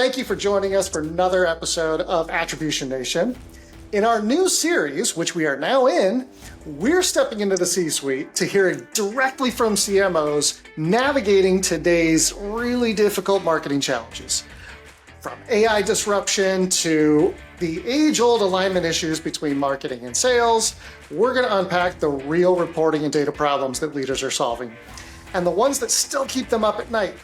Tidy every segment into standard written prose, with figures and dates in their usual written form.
thank you for joining us for another episode of Attribution Nation. In our new series, which we are now in, we're stepping into the C-suite to hear directly from CMOs navigating today's really difficult marketing challenges. From AI disruption to the age-old alignment issues between marketing and sales, we're going to unpack the real reporting and data problems that leaders are solving, and the ones that still keep them up at night.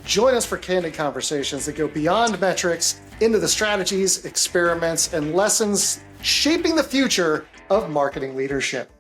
Join us for candid conversations that go beyond metrics into the strategies, experiments, and lessons shaping the future of marketing leadership.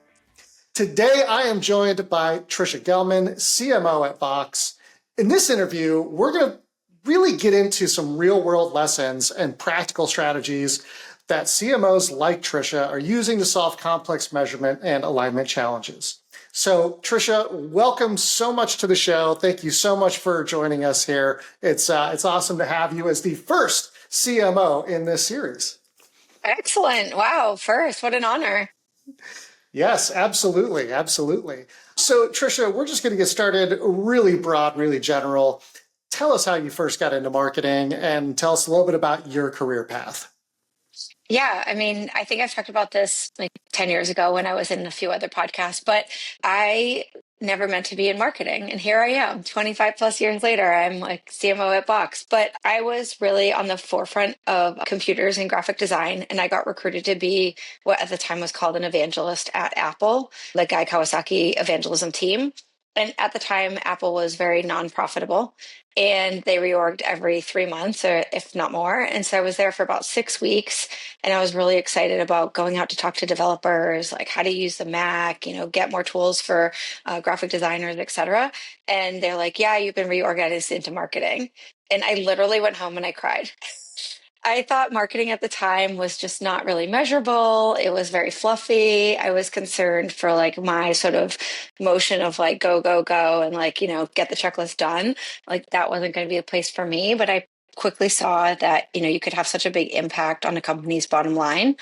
Today, I am joined by Tricia Gellman, CMO at Box. In this interview, we're going to really get into some real-world lessons and practical strategies that CMOs like Tricia are using to solve complex measurement and alignment challenges. So, Tricia, welcome so much to the show. Thank you so much for joining us here. It's awesome to have you as the first CMO in this series. Excellent. Wow. First, what an honor. Yes, absolutely. Absolutely. So, Tricia, we're just going to get started really broad, really general. Tell us how you first got into marketing and tell us a little bit about your career path. Yeah, I think I've talked about this like 10 years ago when I was in a few other podcasts, but I never meant to be in marketing. And here I am, 25 plus years later, I'm like CMO at Box. But I was really on the forefront of computers and graphic design. And I got recruited to be what at the time was called an evangelist at Apple, the Guy Kawasaki evangelism team. And at the time, Apple was very non-profitable and they reorged every 3 months or if not more. And so I was there for about 6 weeks and I was really excited about going out to talk to developers, like how to use the Mac, get more tools for graphic designers, et cetera. And they're like, yeah, you've been reorganized into marketing. And I literally went home and I cried. I thought marketing at the time was just not really measurable. It was very fluffy. I was concerned for like my sort of motion of like go, go, go and like, get the checklist done. Like that wasn't going to be a place for me. But I quickly saw that, you could have such a big impact on a company's bottom line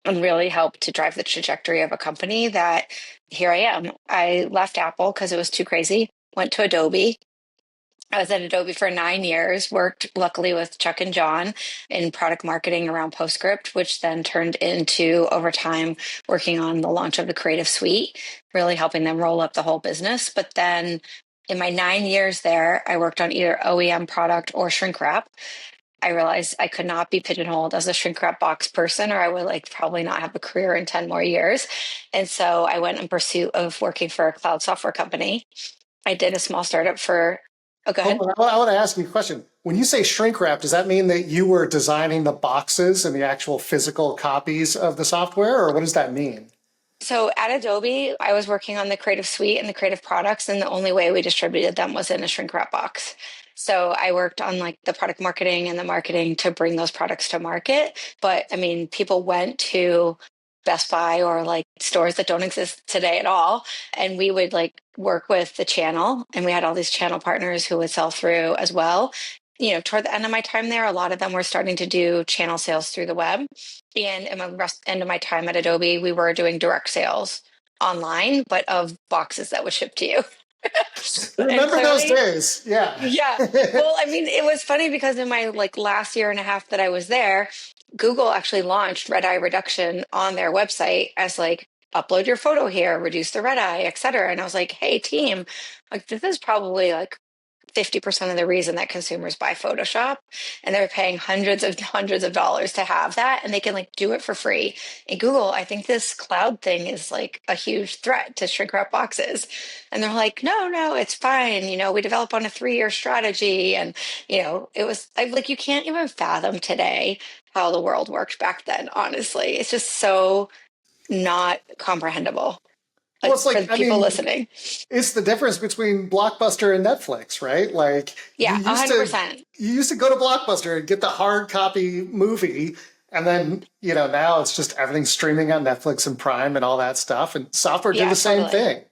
and really help to drive the trajectory of a company that here I am. I left Apple because it was too crazy, went to Adobe. I was at Adobe for 9 years, worked luckily with Chuck and John in product marketing around PostScript, which then turned into over time working on the launch of the Creative Suite, really helping them roll up the whole business. But then in my 9 years there, I worked on either OEM product or shrink wrap. I realized I could not be pigeonholed as a shrink wrap box person, or I would probably not have a career in 10 more years. And so I went in pursuit of working for a cloud software company. I did a small startup for Oh, go ahead. I want to ask you a question. When you say shrink wrap, does that mean that you were designing the boxes and the actual physical copies of the software, or what does that mean? So at Adobe, I was working on the Creative Suite and the creative products, and the only way we distributed them was in a shrink wrap box. So I worked on like the product marketing and the marketing to bring those products to market. But people went to Best Buy or like stores that don't exist today at all. And we would like work with the channel and we had all these channel partners who would sell through as well. Toward the end of my time there, a lot of them were starting to do channel sales through the web. And in the end of my time at Adobe, we were doing direct sales online, but of boxes that would ship to you. Remember those days? Yeah. Yeah. Well, it was funny because in my last year and a half that I was there, Google actually launched red eye reduction on their website as upload your photo here, reduce the red eye, et cetera. And I was like, hey team, this is probably 50% of the reason that consumers buy Photoshop, and they're paying hundreds of dollars to have that, and they can do it for free. And Google, I think this cloud thing is a huge threat to shrink wrap boxes. And they're like, no, it's fine. We develop on a 3-year strategy. And, it was you can't even fathom today how the world worked back then. Honestly, it's just so not comprehensible. Well, it's for people listening. It's the difference between Blockbuster and Netflix, right? Yeah, 100%. You used to go to Blockbuster and get the hard copy movie, and then, now it's just everything streaming on Netflix and Prime and all that stuff. And software did the same thing.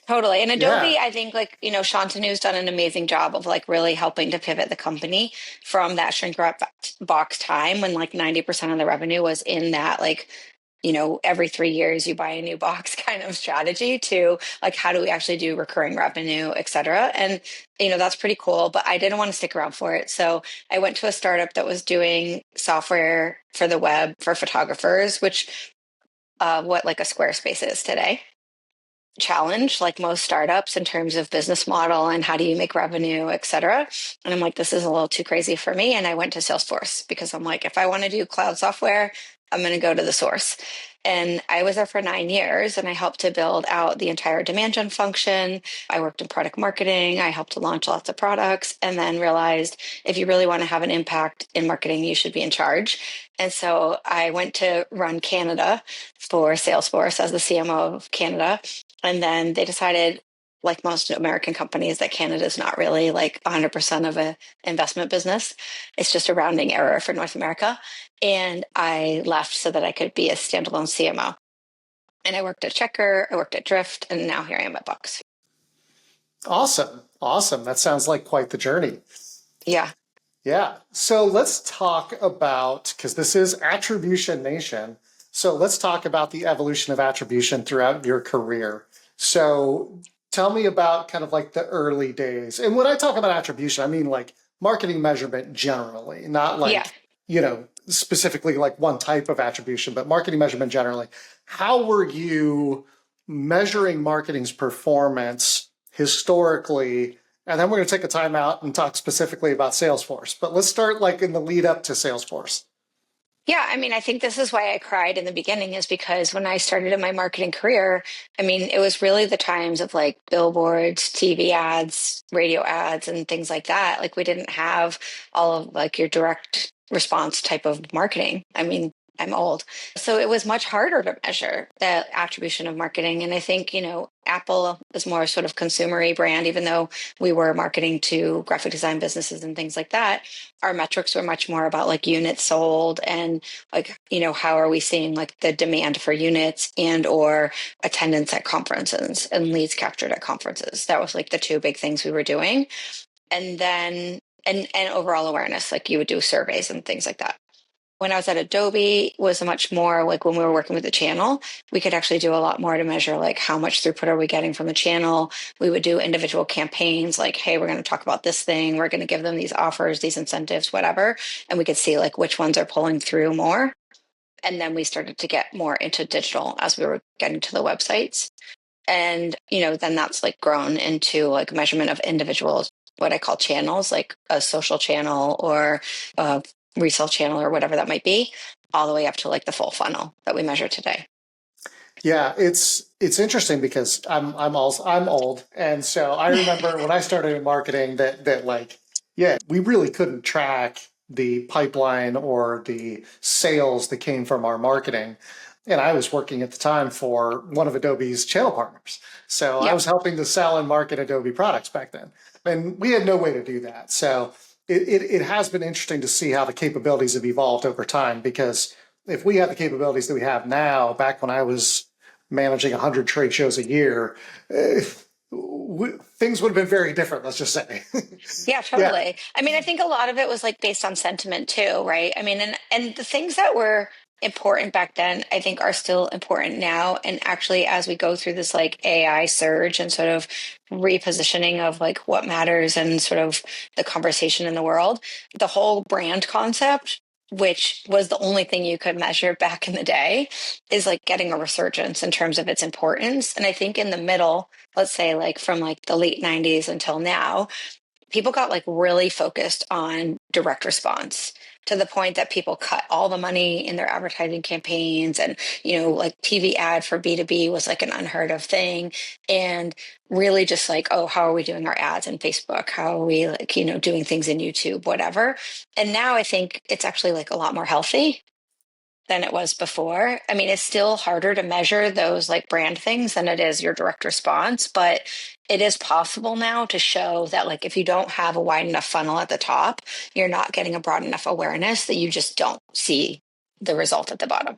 Totally. And Adobe, I think Shantanu's done an amazing job of really helping to pivot the company from that shrink wrap box time when 90% of the revenue was in that every 3 years you buy a new box kind of strategy to like, how do we actually do recurring revenue, et cetera. And, that's pretty cool, but I didn't want to stick around for it. So I went to a startup that was doing software for the web for photographers, which what like a Squarespace is today. Challenge like most startups in terms of business model and how do you make revenue, et cetera. And I'm like, this is a little too crazy for me. And I went to Salesforce because I'm like, if I want to do cloud software, I'm going to go to the source. And I was there for 9 years and I helped to build out the entire demand gen function. I worked in product marketing. I helped to launch lots of products and then realized if you really want to have an impact in marketing, you should be in charge. And so I went to run Canada for Salesforce as the CMO of Canada. And then they decided, like most American companies, that Canada is not really like 100% of an investment business. It's just a rounding error for North America. And I left so that I could be a standalone CMO. And I worked at Checker, I worked at Drift, and now here I am at Box. Awesome. Awesome. That sounds like quite the journey. Yeah. Yeah. So let's talk about, because this is Attribution Nation. So let's talk about the evolution of attribution throughout your career. So tell me about kind of like the early days. And when I talk about attribution, I mean like marketing measurement generally, not like, specifically like one type of attribution, but marketing measurement generally. How were you measuring marketing's performance historically? And then we're going to take a time out and talk specifically about Salesforce. But let's start like in the lead up to Salesforce. Yeah, I mean, I think this is why I cried in the beginning is because when I started in my marketing career, I mean, it was really the times of like billboards, TV ads, radio ads, and things like that. Like we didn't have all of like your direct response type of marketing. I mean, I'm old. So it was much harder to measure the attribution of marketing. And I think, Apple is more sort of consumery brand, even though we were marketing to graphic design businesses and things like that. Our metrics were much more about like units sold and like, how are we seeing like the demand for units and or attendance at conferences and leads captured at conferences. That was like the two big things we were doing. And then, and overall awareness, like you would do surveys and things like that. When I was at Adobe was much more like when we were working with the channel, we could actually do a lot more to measure like how much throughput are we getting from the channel. We would do individual campaigns like, hey, we're going to talk about this thing. We're going to give them these offers, these incentives, whatever. And we could see like which ones are pulling through more. And then we started to get more into digital as we were getting to the websites. And, then that's like grown into like measurement of individuals, what I call channels, like a social channel or a resale channel or whatever that might be, all the way up to like the full funnel that we measure today. Yeah, it's interesting because I'm old, and so I remember when I started in marketing that like we really couldn't track the pipeline or the sales that came from our marketing. And I was working at the time for one of Adobe's channel partners. So I was helping to sell and market Adobe products back then. And we had no way to do that. So it has been interesting to see how the capabilities have evolved over time, because if we had the capabilities that we have now, back when I was managing 100 trade shows a year, things would have been very different, let's just say. Yeah, totally. I mean, I think a lot of it was like based on sentiment too, right? I mean, and the things that were important back then, I think are still important now. And actually, as we go through this like AI surge and sort of repositioning of like what matters and sort of the conversation in the world, the whole brand concept, which was the only thing you could measure back in the day, is like getting a resurgence in terms of its importance. And I think in the middle, let's say like from like the late 90s until now, people got like really focused on direct response to the point that people cut all the money in their advertising campaigns, and like TV ad for B2B was like an unheard of thing, and really just like, oh, how are we doing our ads in Facebook, how are we like doing things in YouTube, whatever. And now I think it's actually like a lot more healthy than it was before. I mean, it's still harder to measure those like brand things than it is your direct response, but it is possible now to show that like if you don't have a wide enough funnel at the top, you're not getting a broad enough awareness that you just don't see the result at the bottom.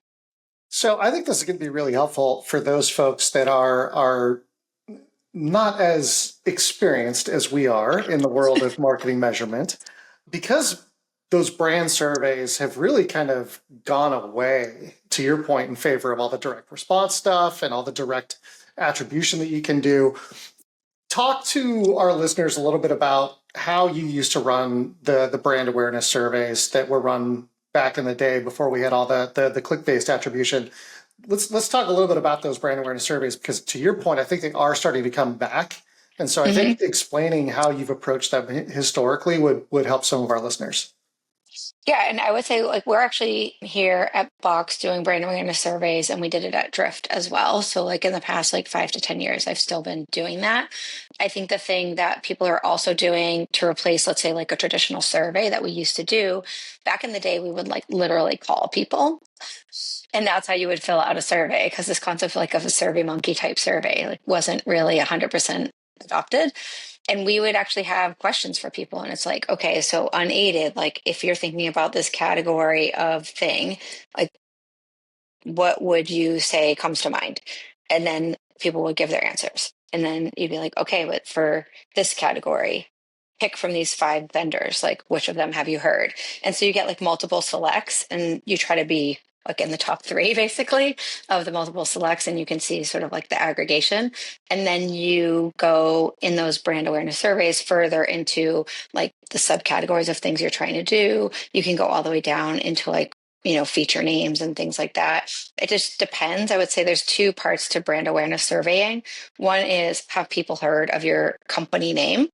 So I think this is going to be really helpful for those folks that are not as experienced as we are in the world of marketing measurement, because those brand surveys have really kind of gone away, to your point, in favor of all the direct response stuff and all the direct attribution that you can do. Talk to our listeners a little bit about how you used to run the brand awareness surveys that were run back in the day before we had all the click-based attribution. Let's talk a little bit about those brand awareness surveys, because to your point, I think they are starting to come back. And so I Mhm. think explaining how you've approached them historically would help some of our listeners. Yeah, and I would say like we're actually here at Box doing brand awareness surveys, and we did it at Drift as well. So like in the past like 5 to 10 years, I've still been doing that. I think the thing that people are also doing to replace, let's say, like a traditional survey that we used to do back in the day, we would like literally call people, and that's how you would fill out a survey, because this concept like of a survey monkey type survey like wasn't really 100% adopted. And we would actually have questions for people, and it's like, okay, so unaided, like if you're thinking about this category of thing, like what would you say comes to mind? And then people would give their answers, and then you'd be like, okay, but for this category, pick from these 5 vendors, like which of them have you heard? And so you get like multiple selects, and you try to be like in the top 3 basically of the multiple selects, and you can see sort of like the aggregation. And then you go in those brand awareness surveys further into like the subcategories of things you're trying to do. You can go all the way down into like, feature names and things like that. It just depends. I would say there's 2 parts to brand awareness surveying. One is, have people heard of your company name?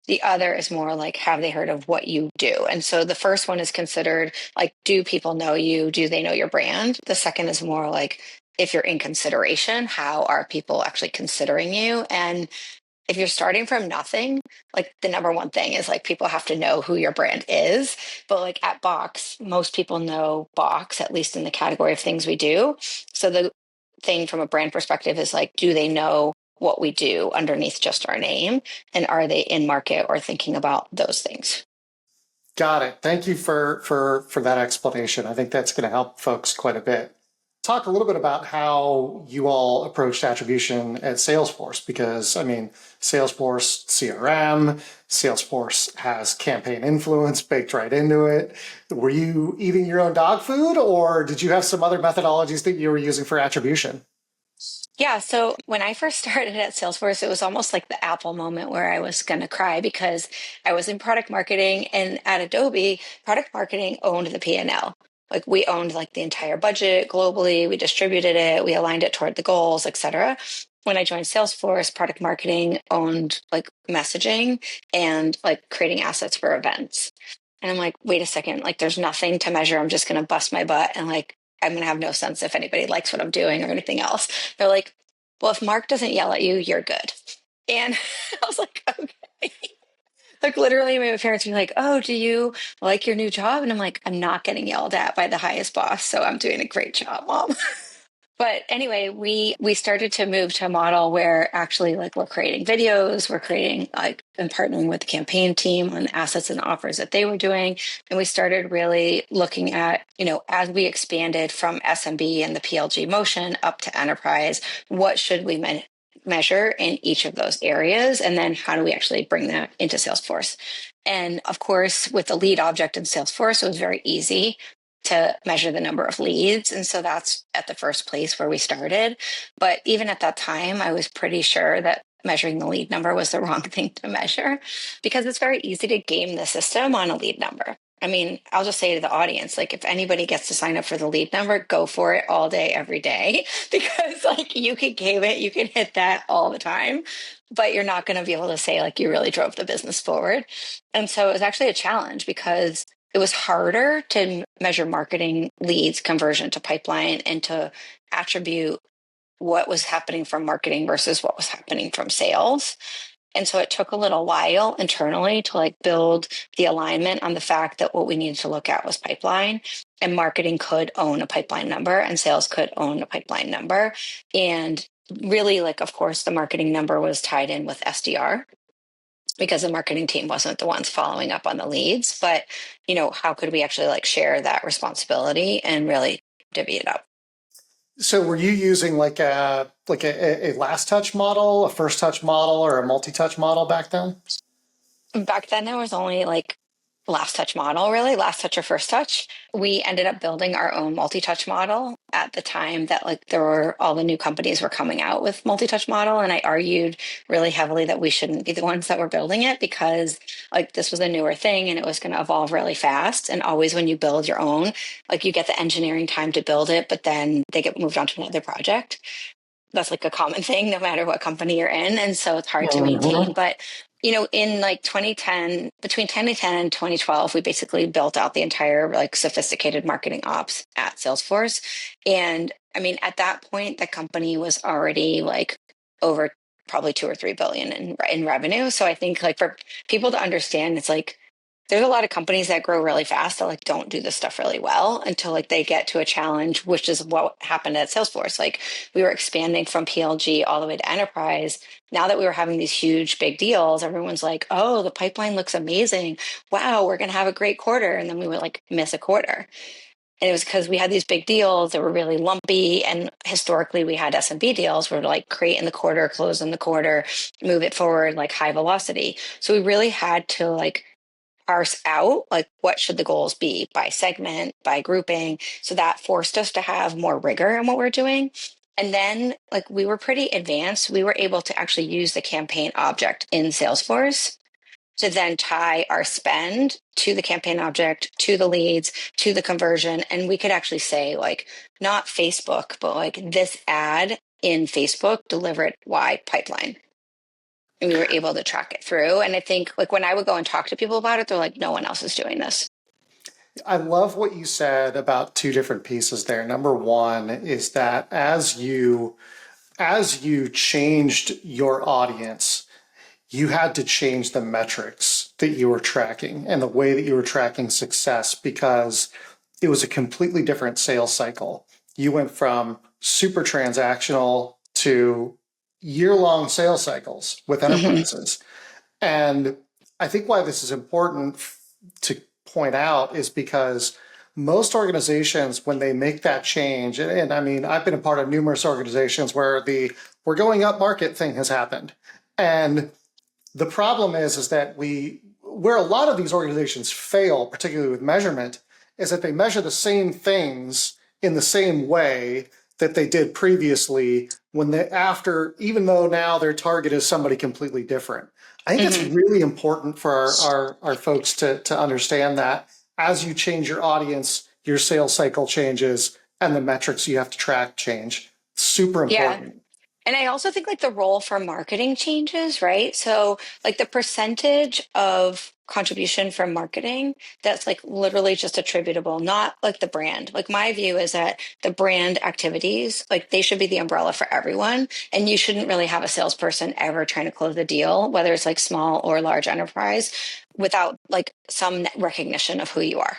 The other is more like, have they heard of what you do? And so the first one is considered like, do people know you? Do they know your brand? The second is more like, if you're in consideration, how are people actually considering you? And if you're starting from nothing, like the number one thing is like people have to know who your brand is. But like at Box, most people know Box, at least in the category of things we do. So the thing from a brand perspective is like, do they know what we do underneath just our name? And are they in market or thinking about those things? Got it. Thank you for that explanation. I think that's going to help folks quite a bit. Talk a little bit about how you all approached attribution at Salesforce, because I mean, Salesforce CRM, Salesforce has campaign influence baked right into it. Were you eating your own dog food, or did you have some other methodologies that you were using for attribution? Yeah, so when I first started at Salesforce, it was almost like the Apple moment where I was going to cry, because I was in product marketing, and at Adobe, product marketing owned the P&L. Like we owned like the entire budget globally, we distributed it, we aligned it toward the goals, et cetera. When I joined Salesforce, product marketing owned like messaging and like creating assets for events. And I'm like, wait a second, like there's nothing to measure. I'm just going to bust my butt, and like I'm going to have no sense if anybody likes what I'm doing or anything else. They're like, well, if Mark doesn't yell at you, you're good. And I was like, okay. Like literally my parents were like, oh, do you like your new job? And I'm like, I'm not getting yelled at by the highest boss, so I'm doing a great job, mom. But anyway, we started to move to a model where actually like we're creating videos, we're creating like and partnering with the campaign team on assets and offers that they were doing. And we started really looking at, as we expanded from SMB and the PLG motion up to enterprise, what should we measure in each of those areas? And then how do we actually bring that into Salesforce? And of course, with the lead object in Salesforce, it was very easy to measure the number of leads. And so that's at the first place where we started. But even at that time, I was pretty sure that measuring the lead number was the wrong thing to measure, because it's very easy to game the system on a lead number. I mean, I'll just say to the audience, like if anybody gets to sign up for the lead number, go for it all day, every day, because like you can game it, you can hit that all the time, but you're not going to be able to say like you really drove the business forward. And so it was actually a challenge, because it was harder to measure marketing leads conversion to pipeline and to attribute what was happening from marketing versus what was happening from sales. And so it took a little while internally to like build the alignment on the fact that what we needed to look at was pipeline, and marketing could own a pipeline number and sales could own a pipeline number. And really, like, of course, the marketing number was tied in with SDR, because the marketing team wasn't the ones following up on the leads. But, how could we actually like share that responsibility and really divvy it up? So were you using like a last touch model, a first touch model, or a multi-touch model back then? Back then, there was only like last touch model, really, last touch or first touch. We ended up building our own multi-touch model at the time that like there were all the new companies were coming out with multi-touch model. And I argued really heavily that we shouldn't be the ones that were building it because like this was a newer thing and it was going to evolve really fast. And always when you build your own, like you get the engineering time to build it, but then they get moved on to another project. That's like a common thing no matter what company you're in, and so it's hard to maintain. But in like 2010, between 2010 and 2012, we basically built out the entire like sophisticated marketing ops at Salesforce. And I mean, at that point the company was already like over probably 2 or 3 billion in revenue. So I think like for people to understand, it's like there's a lot of companies that grow really fast that like don't do this stuff really well until like they get to a challenge, which is what happened at Salesforce. Like we were expanding from PLG all the way to enterprise. Now that we were having these huge big deals, everyone's like, oh, the pipeline looks amazing. Wow, we're going to have a great quarter. And then we would like miss a quarter. And it was because we had these big deals that were really lumpy. And historically, we had SMB deals where like create in the quarter, close in the quarter, move it forward, like high velocity. So we really had to like parse out like what should the goals be by segment, by grouping. So that forced us to have more rigor in what we're doing. And then like we were pretty advanced. We were able to actually use the campaign object in Salesforce to then tie our spend to the campaign object, to the leads, to the conversion. And we could actually say like not Facebook, but like this ad in Facebook delivered Y pipeline. And we were able to track it through. And I think like when I would go and talk to people about it, they're like, no one else is doing this. I love what you said about two different pieces there. Number one is that as you changed your audience, you had to change the metrics that you were tracking and the way that you were tracking success because it was a completely different sales cycle. You went from super transactional to year-long sales cycles with enterprises. And I think why this is important to point out is because most organizations, when they make that change, and I mean, I've been a part of numerous organizations where the we're going up market thing has happened. And the problem is that where a lot of these organizations fail, particularly with measurement, is that they measure the same things in the same way that they did previously even though now their target is somebody completely different. I think it's really important for our folks to understand that as you change your audience, your sales cycle changes and the metrics you have to track change. Super Yeah. important. And I also think like the role for marketing changes, right? So like the percentage of contribution from marketing that's like literally just attributable, not like the brand. Like my view is that the brand activities, like they should be the umbrella for everyone. And you shouldn't really have a salesperson ever trying to close a deal, whether it's like small or large enterprise, without like some recognition of who you are.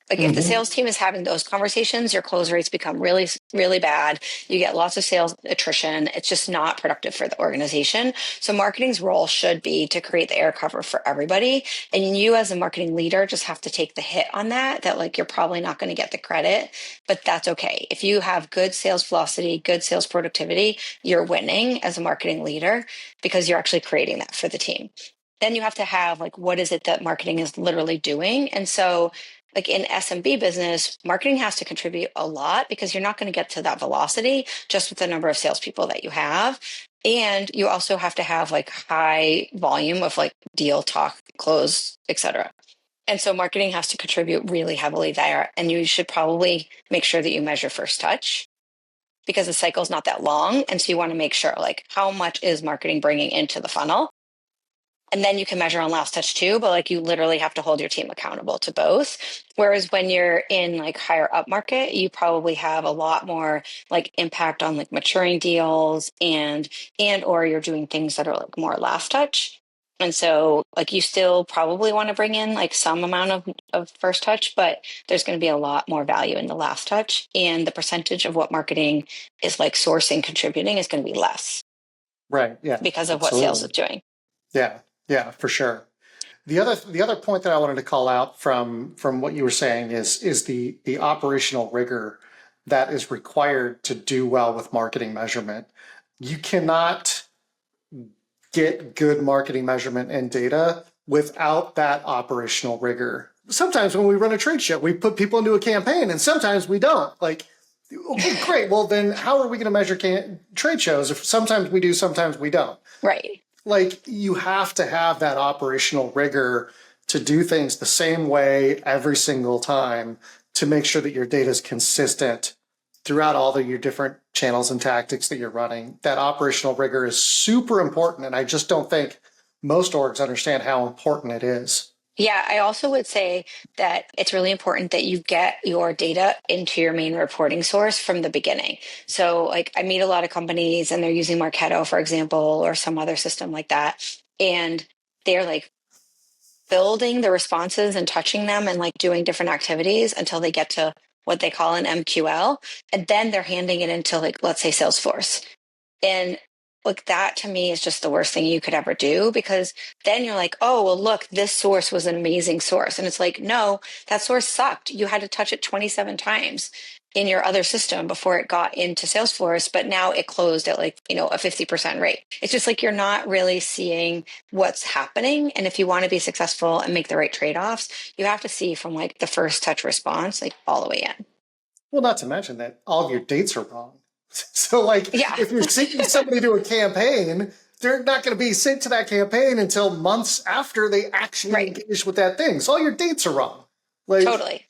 Like if the sales team is having those conversations, your close rates become really, really bad. You get lots of sales attrition. It's just not productive for the organization. So marketing's role should be to create the air cover for everybody. And you as a marketing leader just have to take the hit on that like you're probably not going to get the credit, but that's okay. If you have good sales velocity, good sales productivity, you're winning as a marketing leader because you're actually creating that for the team. Then you have to have like, what is it that marketing is literally doing? And so like in SMB business, marketing has to contribute a lot because you're not going to get to that velocity just with the number of salespeople that you have. And you also have to have like high volume of like deal talk, close, etc. And so marketing has to contribute really heavily there. And you should probably make sure that you measure first touch because the cycle is not that long. And so you want to make sure like how much is marketing bringing into the funnel? And then you can measure on last touch too, but like you literally have to hold your team accountable to both. Whereas when you're in like higher up market, you probably have a lot more like impact on like maturing deals or you're doing things that are like more last touch. And so like you still probably want to bring in like some amount of first touch, but there's going to be a lot more value in the last touch. And the percentage of what marketing is like sourcing, contributing is going to be less. Right. Yeah. Because of what sales is Absolutely. doing. Yeah. Yeah, for sure. The other point that I wanted to call out from what you were saying is the operational rigor that is required to do well with marketing measurement. You cannot get good marketing measurement and data without that operational rigor. Sometimes when we run a trade show, we put people into a campaign, and sometimes we don't. Like, okay, great. Well, then how are we going to measure trade shows if sometimes we do, sometimes we don't? Right. Like, you have to have that operational rigor to do things the same way every single time to make sure that your data is consistent throughout all of your different channels and tactics that you're running. That operational rigor is super important, and I just don't think most orgs understand how important it is. Yeah, I also would say that it's really important that you get your data into your main reporting source from the beginning. So, like, I meet a lot of companies and they're using Marketo, for example, or some other system like that. And they're like building the responses and touching them and like doing different activities until they get to what they call an MQL. And then they're handing it into, like, let's say Salesforce. And like that to me is just the worst thing you could ever do, because then you're like, oh, well, look, this source was an amazing source. And it's like, no, that source sucked. You had to touch it 27 times in your other system before it got into Salesforce, but now it closed at like, a 50% rate. It's just like you're not really seeing what's happening. And if you want to be successful and make the right trade-offs, you have to see from like the first touch response, like all the way in. Well, not to mention that all of your dates are wrong. So, like, Yeah. if you're syncing somebody to a campaign, they're not going to be synced to that campaign until months after they actually Right. engage with that thing. So all your dates are wrong. Like, Totally.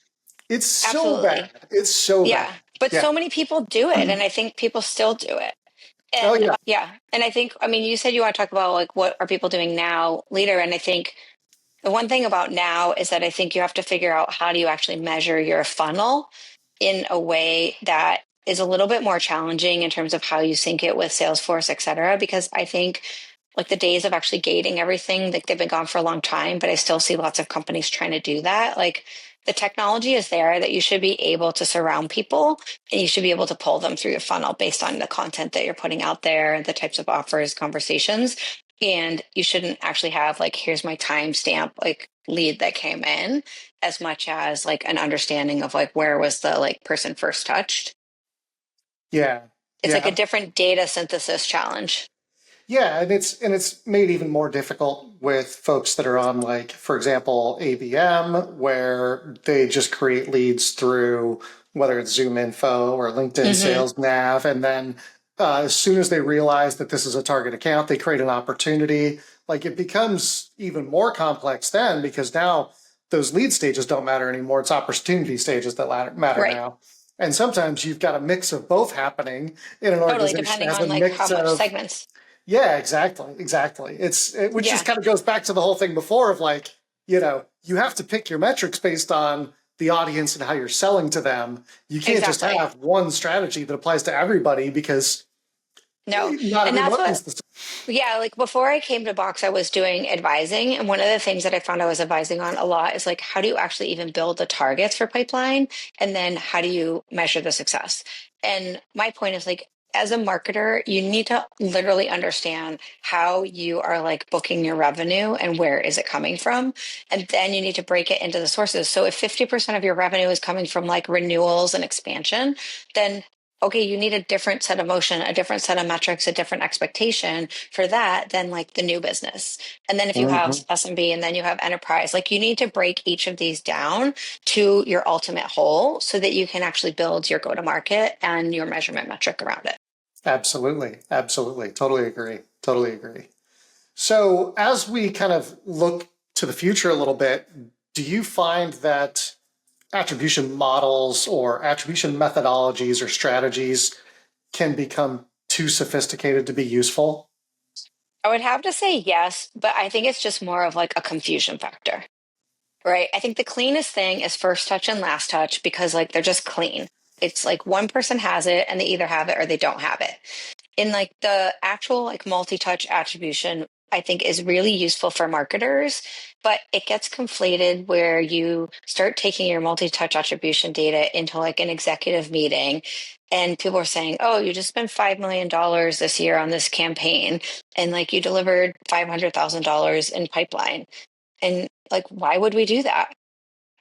it's so Absolutely. bad. It's so Yeah. bad. But Yeah. so many people do it. And I think people still do it. Oh, And yeah. yeah. And I think, I mean, you said you want to talk about like what are people doing now later. And I think the one thing about now is that I think you have to figure out how do you actually measure your funnel in a way that is a little bit more challenging in terms of how you sync it with Salesforce, et cetera. Because I think like the days of actually gating everything, like they've been gone for a long time, but I still see lots of companies trying to do that. Like the technology is there that you should be able to surround people and you should be able to pull them through your funnel based on the content that you're putting out there, the types of offers, conversations. And you shouldn't actually have like, here's my timestamp, like lead that came in, as much as like an understanding of like where was the like person first touched. Yeah. It's like a Yeah. different data synthesis challenge. Yeah, and it's made even more difficult with folks that are on, like, for example, ABM, where they just create leads through whether it's Zoom Info or LinkedIn Hmm. Sales Nav, and then as soon as they realize that this is a target account, they create an opportunity. Like, it becomes even more complex then, because now those lead stages don't matter anymore. It's opportunity stages that matter Right. now. And sometimes you've got a mix of both happening in an Totally. organization that Depending has on a like how mix much of, segments. yeah, exactly, exactly. Which just Yeah, kind of goes back to the whole thing before of like, you have to pick your metrics based on the audience and how you're selling to them. You can't just exactly. have one strategy that applies to everybody, because No. not And that's everyone what, is the same. yeah, like before I came to Box, I was doing advising. And one of the things that I found I was advising on a lot is like, how do you actually even build the targets for pipeline? And then how do you measure the success? And my point is like, as a marketer, you need to literally understand how you are like booking your revenue and where is it coming from. And then you need to break it into the sources. So if 50% of your revenue is coming from like renewals and expansion, then okay, you need a different set of motion, a different set of metrics, a different expectation for that than like the new business. And then if you have Mhm. SMB and then you have enterprise, like you need to break each of these down to your ultimate whole so that you can actually build your go to market and your measurement metric around it. Absolutely, absolutely, totally agree, totally agree. So as we kind of look to the future a little bit, do you find that attribution models or attribution methodologies or strategies can become too sophisticated to be useful? I would have to say yes, but I think it's just more of like a confusion factor, right? I think the cleanest thing is first touch and last touch because like they're just clean. It's like one person has it and they either have it or they don't have it. In like the actual like multi-touch attribution, I think is really useful for marketers, but it gets conflated where you start taking your multi-touch attribution data into like an executive meeting and people are saying, oh, you just spent $5 million this year on this campaign and like you delivered $500,000 in pipeline. And like, why would we do that?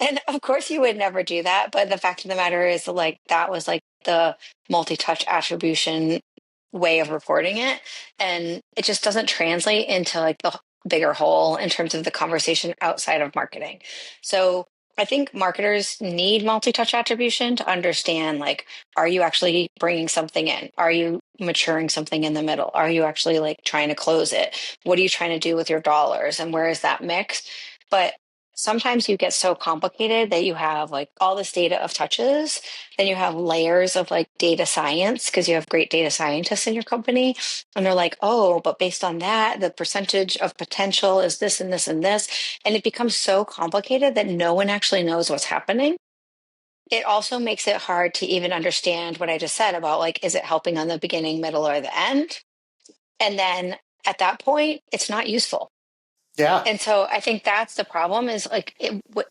And of course you would never do that. But the fact of the matter is like that was like the multi-touch attribution way of reporting it. And it just doesn't translate into like the bigger whole in terms of the conversation outside of marketing. So I think marketers need multi-touch attribution to understand, like, are you actually bringing something in? Are you maturing something in the middle? Are you actually like trying to close it? What are you trying to do with your dollars? And where is that mix? But sometimes you get so complicated that you have like all this data of touches, then you have layers of like data science because you have great data scientists in your company. And they're like, oh, but based on that, the percentage of potential is this and this and this. And it becomes so complicated that no one actually knows what's happening. It also makes it hard to even understand what I just said about like, is it helping on the beginning, middle, or the end? And then at that point, it's not useful. Yeah. And so I think that's the problem is like,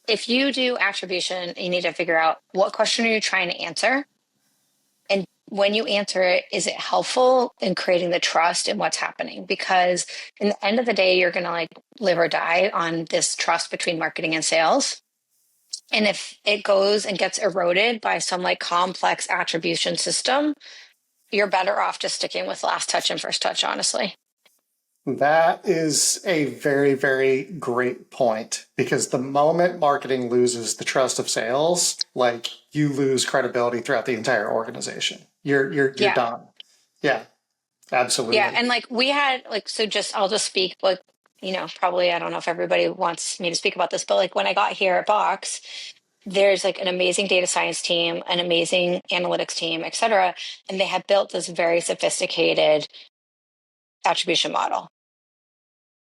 if you do attribution, you need to figure out what question are you trying to answer? And when you answer it, is it helpful in creating the trust in what's happening? Because in the end of the day, you're going to like live or die on this trust between marketing and sales. And if it goes and gets eroded by some like complex attribution system, you're better off just sticking with last touch and first touch, honestly. That is a very, very great point because the moment marketing loses the trust of sales, like you lose credibility throughout the entire organization. You're Yeah. done. Yeah, Yeah. absolutely. And like we had like, so just, I'll just speak like, probably, I don't know if everybody wants me to speak about this, but like when I got here at Box, there's like an amazing data science team, an amazing analytics team, et cetera. And they had built this very sophisticated attribution model.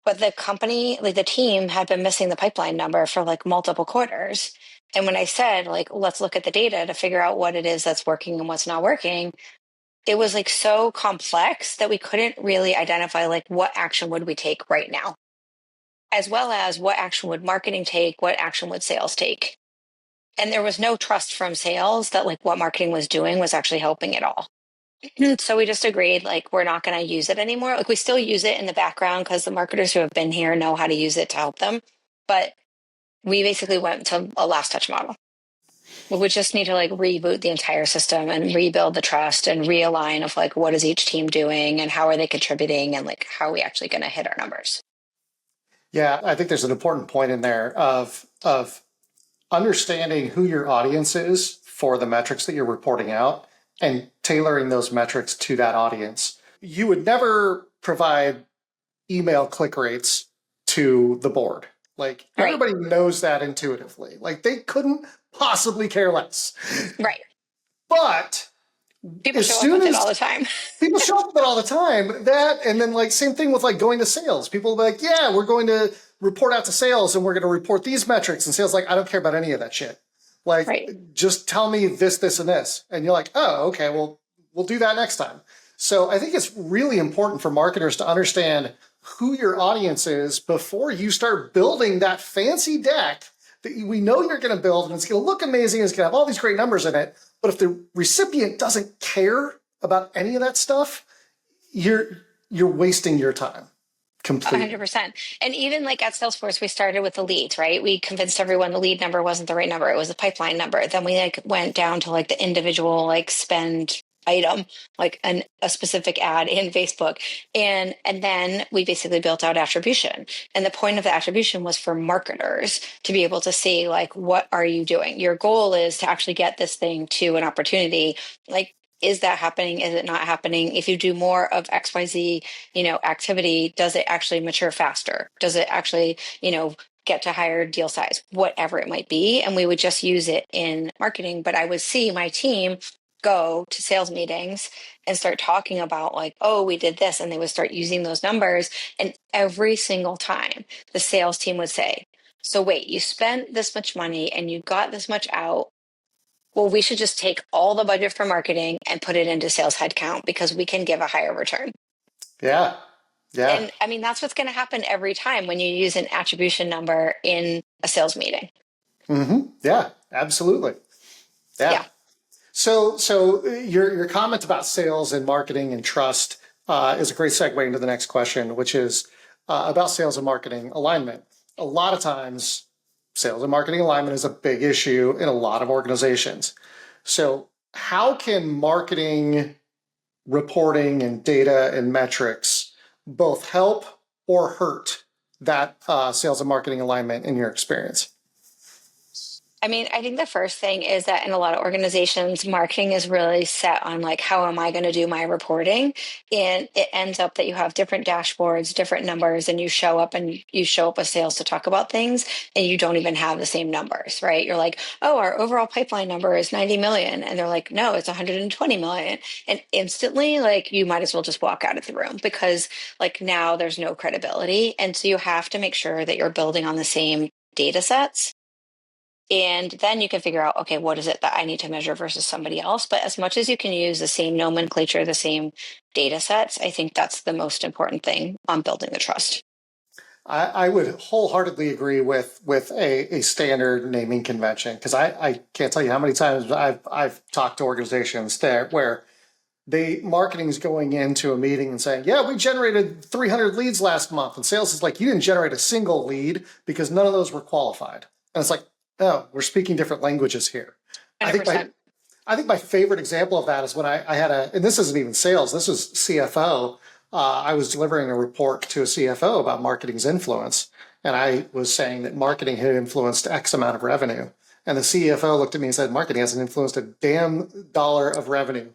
But the company, like the team had been missing the pipeline number for like multiple quarters. And when I said, like, let's look at the data to figure out what it is that's working and what's not working, it was like so complex that we couldn't really identify like what action would we take right now, as well as what action would marketing take, what action would sales take. And there was no trust from sales that like what marketing was doing was actually helping at all. So we just agreed like we're not going to use it anymore. Like we still use it in the background because the marketers who have been here know how to use it to help them. But we basically went to a last touch model. We just need to like reboot the entire system and rebuild the trust and realign of like what is each team doing and how are they contributing and like how are we actually going to hit our numbers. Yeah, I think there's an important point in there of understanding who your audience is for the metrics that you're reporting out and tailoring those metrics to that audience. You would never provide email click rates to the board. Like Right. everybody knows that intuitively. Like they couldn't possibly care less. Right. But People as show up soon with it all as the time. people show up with it all the time, that and then like same thing with like going to sales. People will be like, yeah, we're going to report out to sales and we're going to report these metrics. And sales like, I don't care about any of that shit. Like, Right. just tell me this, this, and this. And you're like, oh, okay, well, we'll do that next time. So I think it's really important for marketers to understand who your audience is before you start building that fancy deck that we know you're going to build and it's going to look amazing. It's going to have all these great numbers in it. But if the recipient doesn't care about any of that stuff, you're wasting your time completely. 100%. And even like at Salesforce, we started with the leads, right? We convinced everyone the lead number wasn't the right number. It was the pipeline number. Then we like went down to like the individual like spend item, like a specific ad in Facebook. And then we basically built out attribution. And the point of the attribution was for marketers to be able to see like, what are you doing? Your goal is to actually get this thing to an opportunity. Like, is that happening? Is it not happening? If you do more of XYZ, activity, does it actually mature faster? Does it actually, get to higher deal size, whatever it might be? And we would just use it in marketing. But I would see my team go to sales meetings and start talking about like, oh, we did this. And they would start using those numbers. And every single time the sales team would say, so wait, you spent this much money and you got this much out. Well, we should just take all the budget for marketing and put it into sales headcount because we can give a higher return. Yeah. Yeah. And I mean, that's what's going to happen every time when you use an attribution number in a sales meeting. Mm-hmm. Yeah, absolutely. Yeah. Yeah. So your comment about sales and marketing and trust is a great segue into the next question, which is about sales and marketing alignment. A lot of times, sales and marketing alignment is a big issue in a lot of organizations. So how can marketing reporting and data and metrics both help or hurt that sales and marketing alignment in your experience? I mean, I think the first thing is that in a lot of organizations, marketing is really set on like, how am I going to do my reporting? And it ends up that you have different dashboards, different numbers, and you show up with sales to talk about things, and you don't even have the same numbers, right? You're like, oh, our overall pipeline number is 90 million. And they're like, no, it's 120 million. And instantly, like, you might as well just walk out of the room because like now there's no credibility. And so you have to make sure that you're building on the same data sets, and then you can figure out, okay, what is it that I need to measure versus somebody else? But as much as you can use the same nomenclature, the same data sets, I think that's the most important thing on building the trust. I would wholeheartedly agree with a standard naming convention, because I can't tell you how many times I've talked to organizations there where marketing is going into a meeting and saying, yeah, we generated 300 leads last month. And sales is like, you didn't generate a single lead because none of those were qualified. And it's like, no, we're speaking different languages here. 100%. I think my favorite example of that is when I had and this isn't even sales, this was CFO. I was delivering a report to a CFO about marketing's influence. And I was saying that marketing had influenced X amount of revenue. And the CFO looked at me and said, marketing hasn't influenced a damn dollar of revenue.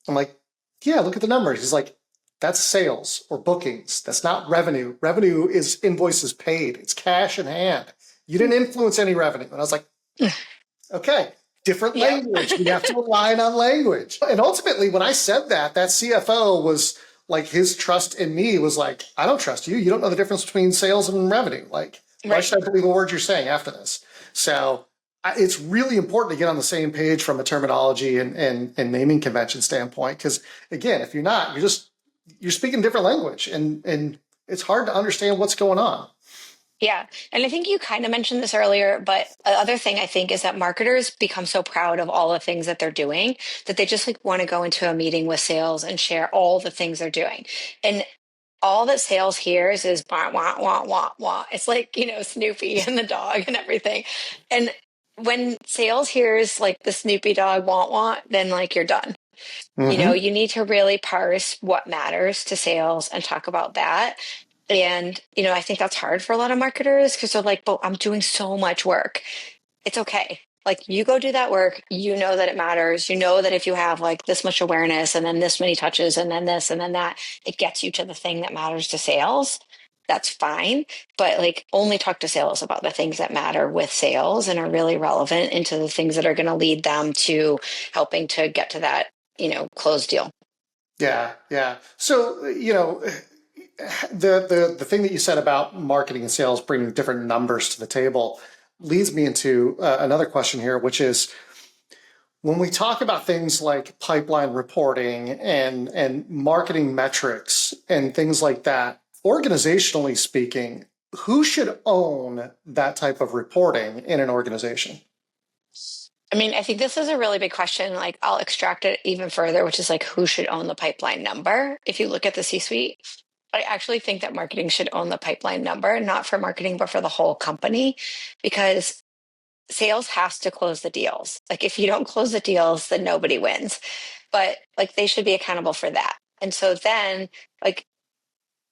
I'm like, yeah, look at the numbers. He's like, that's sales or bookings. That's not revenue. Revenue is invoices paid. It's cash in hand. You didn't influence any revenue. And I was like, okay, different language. We have to align on language. And ultimately, when I said that, that CFO was like, his trust in me was like, I don't trust you. You don't know the difference between sales and revenue. Like, why should I believe a word you're saying after this? So it's really important to get on the same page from a terminology and naming convention standpoint. Because again, if you're not, you're speaking a different language, and it's hard to understand what's going on. Yeah. And I think you kind of mentioned this earlier, but the other thing I think is that marketers become so proud of all the things that they're doing that they just like want to go into a meeting with sales and share all the things they're doing. And all that sales hears is wah, wah, wah, wah, wah. It's like, Snoopy and the dog and everything. And when sales hears like the Snoopy dog wah, wah, then like you're done. Mm-hmm. You need to really parse what matters to sales and talk about that. And, I think that's hard for a lot of marketers because they're like, but I'm doing so much work. It's okay. Like, you go do that work. You know that it matters. You know that if you have like this much awareness and then this many touches and then this and then that, it gets you to the thing that matters to sales. That's fine. But like, only talk to sales about the things that matter with sales and are really relevant into the things that are going to lead them to helping to get to that, closed deal. Yeah, yeah. So, the thing that you said about marketing and sales bringing different numbers to the table leads me into another question here, which is when we talk about things like pipeline reporting and marketing metrics and things like that, organizationally speaking, who should own that type of reporting in an organization? I mean, I think this is a really big question. Like, I'll extract it even further, which is like, who should own the pipeline number? If you look at the C-suite, I actually think that marketing should own the pipeline number, not for marketing, but for the whole company, because sales has to close the deals. Like, if you don't close the deals, then nobody wins. But like, they should be accountable for that. And so then, like,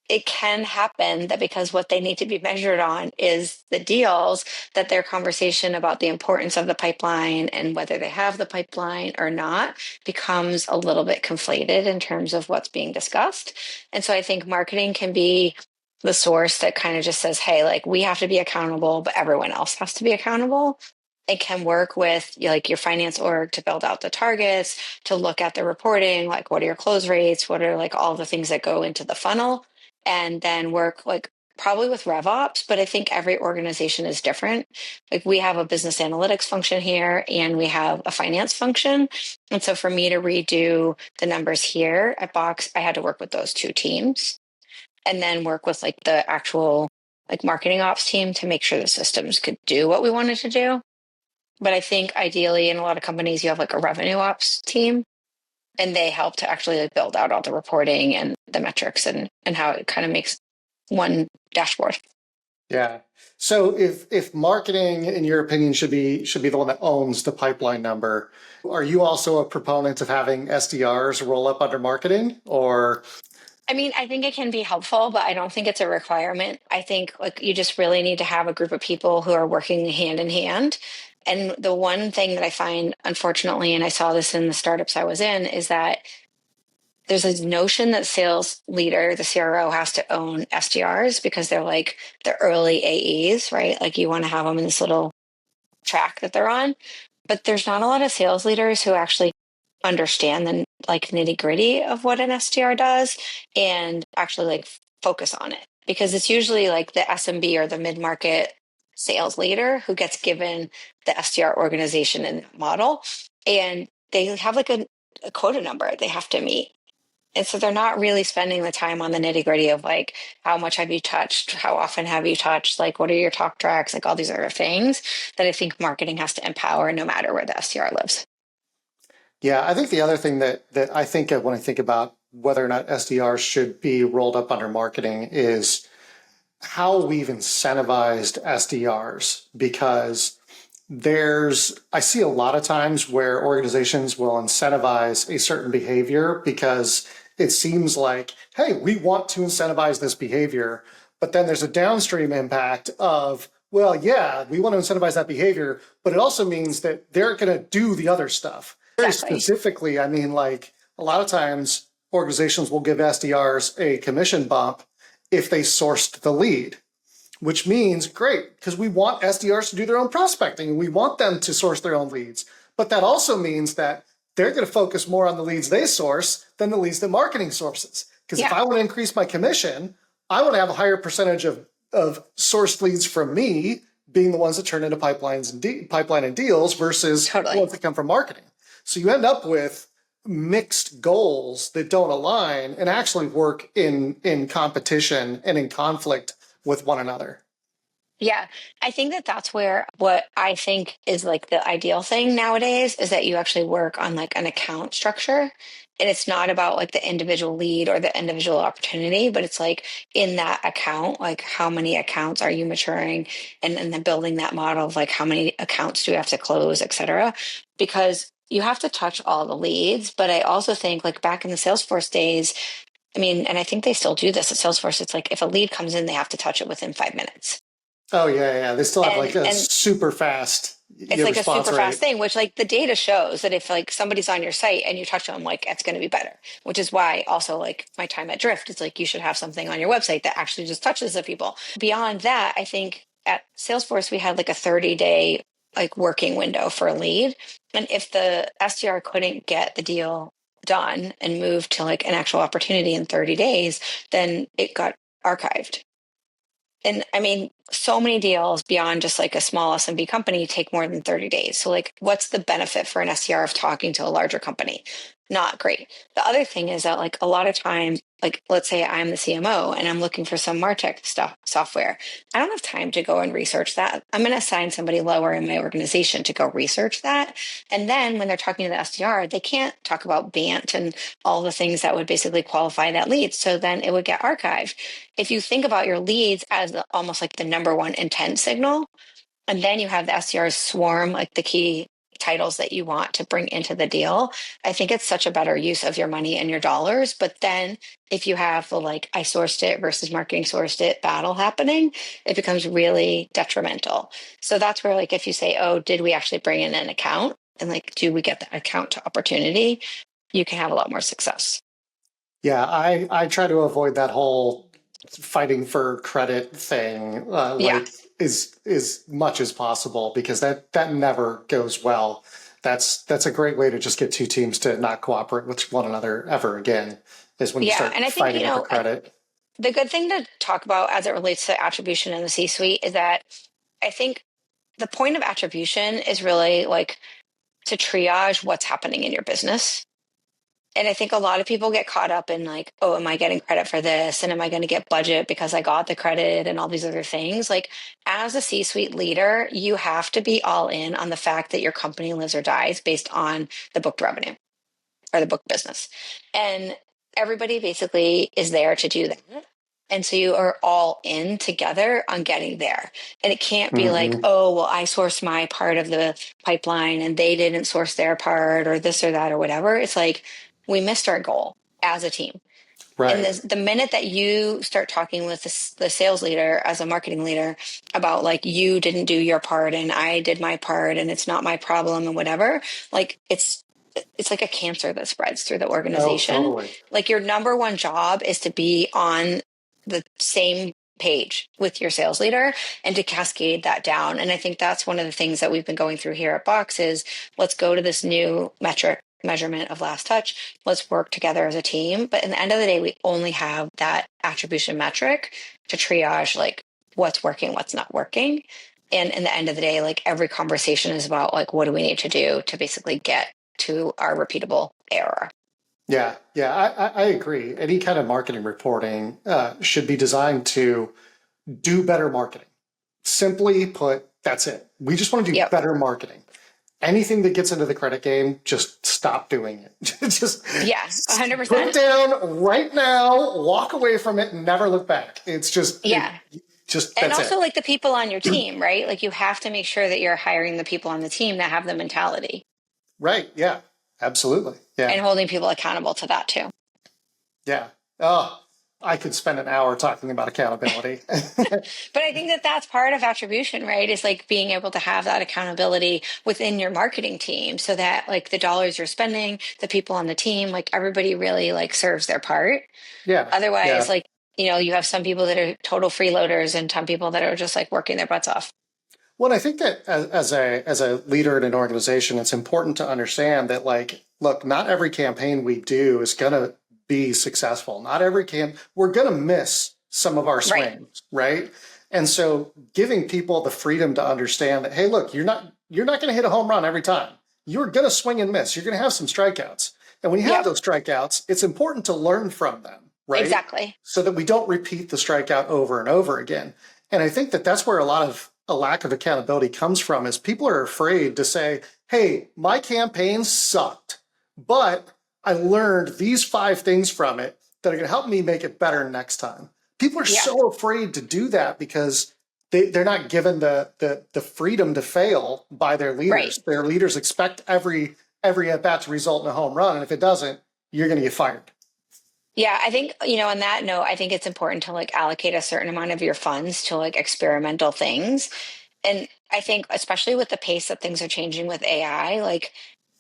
it can happen that because what they need to be measured on is the deals, that their conversation about the importance of the pipeline and whether they have the pipeline or not becomes a little bit conflated in terms of what's being discussed. And so I think marketing can be the source that kind of just says, hey, like, we have to be accountable, but everyone else has to be accountable. It can work with like your finance org to build out the targets, to look at the reporting, like what are your close rates, what are like all the things that go into the funnel, and then work like probably with RevOps. But I think every organization is different. Like, we have a business analytics function here and we have a finance function. And so for me to redo the numbers here at Box, I had to work with those two teams and then work with like the actual like marketing ops team to make sure the systems could do what we wanted to do. But I think ideally in a lot of companies, you have like a revenue ops team, and they help to actually like build out all the reporting and the metrics and how it kind of makes one dashboard. Yeah. So if marketing, in your opinion, should be the one that owns the pipeline number, are you also a proponent of having SDRs roll up under marketing, or? I mean, I think it can be helpful, but I don't think it's a requirement. I think like you just really need to have a group of people who are working hand in hand. And the one thing that I find, unfortunately, and I saw this in the startups I was in, is that there's this notion that sales leader, the CRO, has to own SDRs because they're like the early AEs, right? Like you want to have them in this little track that they're on. But there's not a lot of sales leaders who actually understand the like nitty gritty of what an SDR does and actually like focus on it because it's usually like the SMB or the mid market sales leader who gets given the SDR organization and model, and they have like a quota number they have to meet. And so they're not really spending the time on the nitty gritty of like, how much have you touched? How often have you touched? Like, what are your talk tracks? Like all these other things that I think marketing has to empower no matter where the SDR lives. Yeah, I think the other thing that I think of when I think about whether or not SDRs should be rolled up under marketing is how we've incentivized SDRs, because I see a lot of times where organizations will incentivize a certain behavior because it seems like, hey, we want to incentivize this behavior, but then there's a downstream impact of, well, yeah, we want to incentivize that behavior, but it also means that they're going to do the other stuff. Very Exactly. specifically, I mean, like a lot of times organizations will give SDRs a commission bump if they sourced the lead, which means great, because we want SDRs to do their own prospecting and we want them to source their own leads. But that also means that they're going to focus more on the leads they source than the leads that marketing sources. Because if Yeah, I want to increase my commission, I want to have a higher percentage of sourced leads from me being the ones that turn into pipeline and deals versus the totally. ones that come from marketing. So you end up with mixed goals that don't align and actually work in competition and in conflict with one another. Yeah, I think that that's where what I think is like the ideal thing nowadays is that you actually work on like an account structure. And it's not about like the individual lead or the individual opportunity, but it's like in that account, like how many accounts are you maturing and then building that model of like how many accounts do you have to close, et cetera. Because you have to touch all the leads. But I also think like back in the Salesforce days, I mean, and I think they still do this at Salesforce, it's like if a lead comes in, they have to touch it within 5 minutes. Oh yeah, yeah. They still have like a And super fast it's like a response super fast rate. thing, which like the data shows that if like somebody's on your site and you touch them, like it's going to be better, which is why also like my time at Drift, it's like you should have something on your website that actually just touches the people. Beyond that, I think at Salesforce, we had like a 30-day like working window for a lead. And if the SDR couldn't get the deal done and move to like an actual opportunity in 30 days, then it got archived. And I mean, so many deals beyond just like a small SMB company take more than 30 days. So, like, what's the benefit for an SDR of talking to a larger company? Not great. The other thing is that, like, a lot of times, like, let's say I'm the CMO and I'm looking for some MarTech stuff, software. I don't have time to go and research that. I'm going to assign somebody lower in my organization to go research that. And then when they're talking to the SDR, they can't talk about BANT and all the things that would basically qualify that lead. So then it would get archived. If you think about your leads as almost like the number one intent signal, and then you have the SDRs swarm like the key titles that you want to bring into the deal, I think it's such a better use of your money and your dollars. But then if you have the like, I sourced it versus marketing sourced it battle happening, it becomes really detrimental. So that's where, like, if you say, oh, did we actually bring in an account? And like, do we get the account to opportunity? You can have a lot more success. Yeah, I try to avoid that whole fighting for credit thing, Yeah. like as much as possible, because that never goes well. That's a great way to just get two teams to not cooperate with one another ever again, is when you Yeah. start And I think, fighting over credit. the good thing to talk about as it relates to attribution in the C suite is that I think the point of attribution is really like to triage what's happening in your business. And I think a lot of people get caught up in like, oh, am I getting credit for this? And am I going to get budget because I got the credit and all these other things? Like, as a C suite leader, you have to be all in on the fact that your company lives or dies based on the booked revenue or the book business. And everybody basically is there to do that. And so you are all in together on getting there. And it can't be like, Hmm. oh, well, I sourced my part of the pipeline and they didn't source their part or this or that or whatever. It's like we missed our goal as a team. And Right. the minute that you start talking with the sales leader as a marketing leader about like, you didn't do your part and I did my part and it's not my problem and whatever, like it's like a cancer that spreads through the Oh, organization. totally. Like your number one job is to be on the same page with your sales leader and to cascade that down. And I think that's one of the things that we've been going through here at Box is let's go to this new measurement of last touch. Let's work together as a team. But in the end of the day, we only have that attribution metric to triage like what's working, what's not working. And in the end of the day, like every conversation is about like, what do we need to do to basically get to our repeatable ARR? Yeah, yeah, I agree. Any kind of marketing reporting should be designed to do better marketing. Simply put, that's it. We just want to do Yep. better marketing. Anything that gets into the credit game, just stop doing it. Just Yeah, put it 100%. down right now, walk away from it, and never look back. It's just, Yeah. And that's also it. like the people on your team, right? Like you have to make sure that you're hiring the people on the team that have the mentality Right. Yeah, absolutely. Yeah. and holding people accountable to that too. Yeah. Oh, I could spend an hour talking about accountability. But I think that that's part of attribution, right? Is like being able to have that accountability within your marketing team so that like the dollars you're spending, the people on the team, like everybody really like serves their part. Yeah. Otherwise, Yeah. like, you have some people that are total freeloaders and some people that are just like working their butts off. Well, I think that as a leader in an organization, it's important to understand that, like, look, not every campaign we do is going to be successful. Not every we're going to miss some of our Right. swings, right? And so, giving people the freedom to understand that, hey, look, you're not going to hit a home run every time. You're going to swing and miss. You're going to have some strikeouts, and when you have Yep. those strikeouts, it's important to learn from them, right? Exactly. So that we don't repeat the strikeout over and over again. And I think that that's where a lack of accountability comes from is people are afraid to say, hey, my campaign sucked, but I learned these 5 things from it that are going to help me make it better next time. People are Yeah. so afraid to do that because they're not given the freedom to fail by their leaders. Right. Their leaders expect every at bat to result in a home run. And if it doesn't, you're going to get fired. Yeah, I think, on that note, I think it's important to like allocate a certain amount of your funds to like experimental things. And I think, especially with the pace that things are changing with AI, like,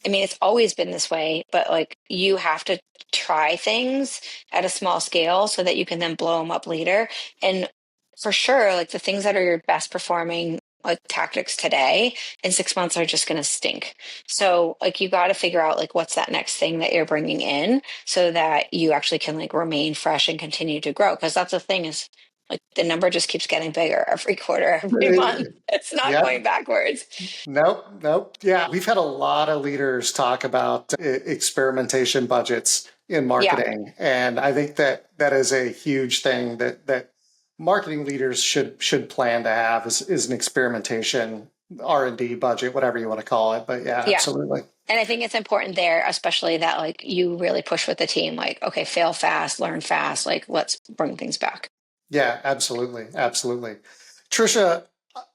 I mean, it's always been this way, but like you have to try things at a small scale so that you can then blow them up later. And for sure, like the things that are your best performing like tactics today in 6 months are just going to stink. So like you got to figure out like what's that next thing that you're bringing in so that you actually can like remain fresh and continue to grow. Because that's the thing is like the number just keeps getting bigger every quarter, every month. It's not Yeah. going backwards. Nope. Yeah, we've had a lot of leaders talk about experimentation budgets in Yeah. marketing, and I think that that is a huge thing that marketing leaders should plan to have is an experimentation R&D budget, whatever you want to call it. But yeah, Yeah. absolutely. And I think it's important there, especially that like you really push with the team, like, okay, fail fast, learn fast, like let's bring things back. Yeah, absolutely. Tricia,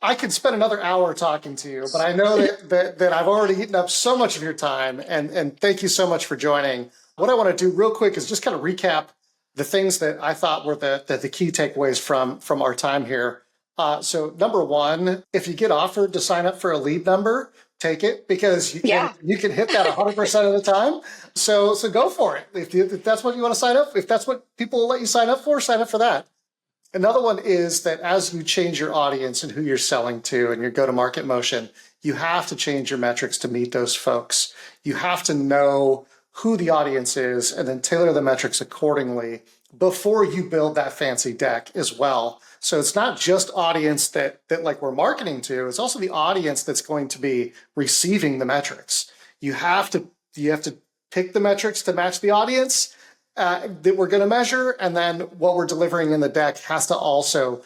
I could spend another hour talking to you, but I know that I've already eaten up so much of your time, and thank you so much for joining. What I want to do real quick is just kind of recap the things that I thought were the key takeaways from our time here. So number one, if you get offered to sign up for a lead number, take it because you can hit that 100% of the time. So go for it. If that's what you want to sign up, if that's what people will let you sign up for that. Another one is that as you change your audience and who you're selling to and your go-to-market motion, you have to change your metrics to meet those folks. You have to know who the audience is and then tailor the metrics accordingly before you build that fancy deck as well. So it's not just audience that like we're marketing to, it's also the audience that's going to be receiving the metrics. You have to pick the metrics to match the audience that we're going to measure, and then what we're delivering in the deck has to also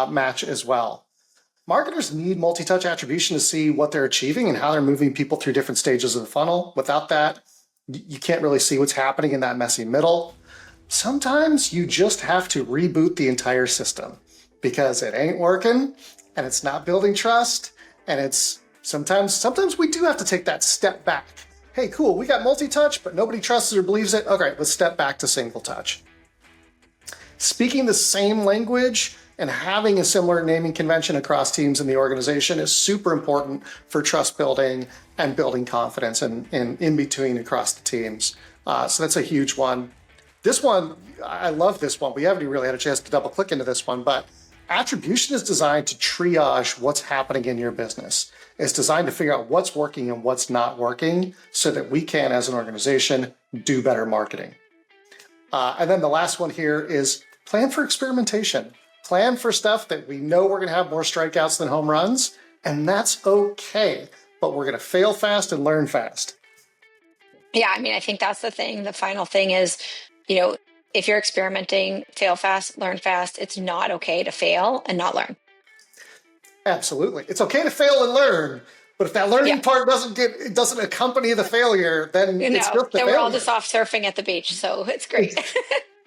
match as well. Marketers need multi-touch attribution to see what they're achieving and how they're moving people through different stages of the funnel. Without that, you can't really see what's happening in that messy middle. Sometimes you just have to reboot the entire system because it ain't working and it's not building trust, and it's sometimes we do have to take that step back. Hey, cool, we got multi-touch, but nobody trusts it or believes it. Okay, let's step back to single touch. speaking the same language and having a similar naming convention across teams in the organization is super important for trust building and building confidence and in between across the teams. So that's a huge one. This one, I love this one. We haven't even really had a chance to double click into this one, but attribution is designed to triage what's happening in your business. It's designed to figure out what's working and what's not working so that we can, as an organization, do better marketing. And then the last one here is plan for experimentation. Plan for stuff that we know we're going to have more strikeouts than home runs, and that's okay. But we're going to fail fast and learn fast. Yeah, I mean, I think that's the thing. The final thing is, if you're experimenting, fail fast, learn fast. It's not okay to fail and not learn. Absolutely. It's okay to fail and learn, but if that learning part doesn't accompany the failure, then it's just the then failure. We're all just off surfing at the beach, so it's great.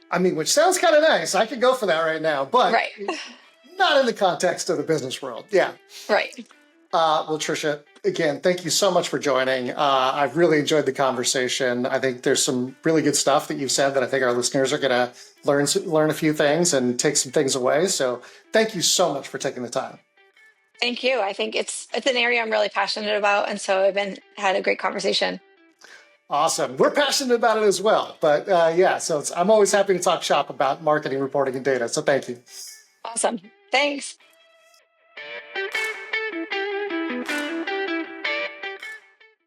I mean, which sounds kind of nice. I could go for that right now, but right. Not in the context of the business world. Yeah. Right. Well, Tricia, again, thank you so much for joining. I've really enjoyed the conversation. I think there's some really good stuff that you've said that I think our listeners are going to learn a few things and take some things away. So thank you so much for taking the time. Thank you. I think it's an area I'm really passionate about. And so I've had a great conversation. Awesome. We're passionate about it as well. But so I'm always happy to talk shop about marketing, reporting, and data. So thank you. Awesome. Thanks.